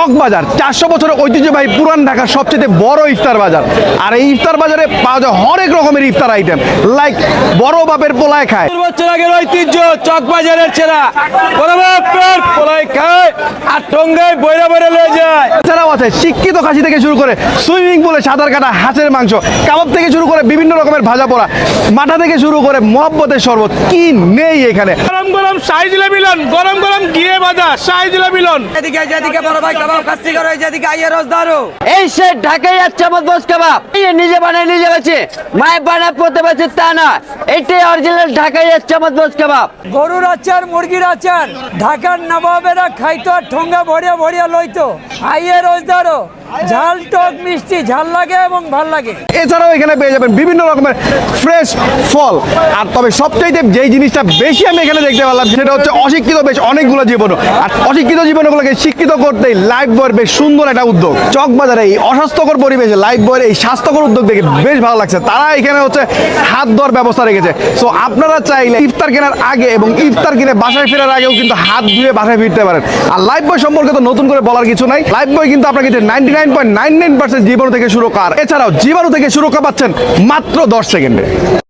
চকবাজার 400 বছরের ঐতিহ্যবাহী পুরান ঢাকার সবচেয়ে বড় ইফতার বাজার। আর এই ইফতার বাজারে পাওয়া যায় অনেক রকমের ইফতার আইটেম, লাইক বড় বাপের পোলায় খায়, বছর আগের ঐতিহ্য চকবাজারের ছেড়া বড় বাপের পোলায় খায় আর টঙ্গায় বইরা বইরা লয়ে যায়। এছাড়াও আছে শিক্ষিত খাসি থেকে শুরু করে সুইমিং পুলে সাঁতার কাটা হাঁসের মাংস, কাবাব থেকে শুরু করে বিভিন্ন রকমের ভাজা পোড়া, মাঠা থেকে শুরু করে মহব্বতের শরবত, কি নেই এখানে। গরম গরম শাহী জিলাপি লন, গরম গরম ঘিয়ে ভাজা শাহী জিলাপি লন। যেদিকে বড় ভাই কাবাব খাচ্ছি করে যেদিকে আইয়ে রোজদারও এই সে ঢাকাই যাচ্ছে আমার বস কাবাব, এই নিজে বানায় নিজে বেছে, মায়ের বানায় পড়তে পারছে তা না, এটাই অরিজিনাল ঢাকাই যাচ্ছে আমার বস কাবাব। গরুর আচার মুরগির আচার ঢাকার নবাবেরা খাইতো আর ঠোঙ্গা ভরিয়া ভরিয়া লইতো। আইয়ে রোজদারও ঝাল টক মিষ্টি ঝাল লাগে এবং ভাল লাগে। এছাড়াও এখানে পেয়ে যাবেন বিভিন্ন রকমের ফ্রেশ ফল। আর তবে সবচাইতে যেই জিনিসটা বেশি আমি এখানে দেখতে পেলাম সেটা হচ্ছে অশিক্ষিত বেশ অনেকগুলো জীবন, আর অশিক্ষিত জীবনগুলোকে শিক্ষিত করতেই লাইফ বয়ের বেশ সুন্দর একটা উদ্যোগ। চকবাজারে এই অস্বাস্থ্যকর পরিবেশে লাইফ বয়ের এই স্বাস্থ্যকর উদ্যোগ দেখে বেশ ভালো লাগছে। তারা এখানে হচ্ছে হাত ধোয়ার ব্যবস্থা রেখেছে। সো আপনারা চাইলে ইফতার কেনার আগে এবং ইফতার কিনে বাসায় ফেরার আগেও কিন্তু হাত ধুয়ে বাসায় ফিরতে পারেন। আর লাইফ বয় সম্পর্কে তো নতুন করে বলার কিছু নাই, লাইফ বয় কিন্তু আপনাকে 99.99% জীবাণু থেকে সুরক্ষা, এছাড়াও জীবাণু থেকে সুরক্ষা পাচ্ছেন মাত্র 10 সেকেন্ডে।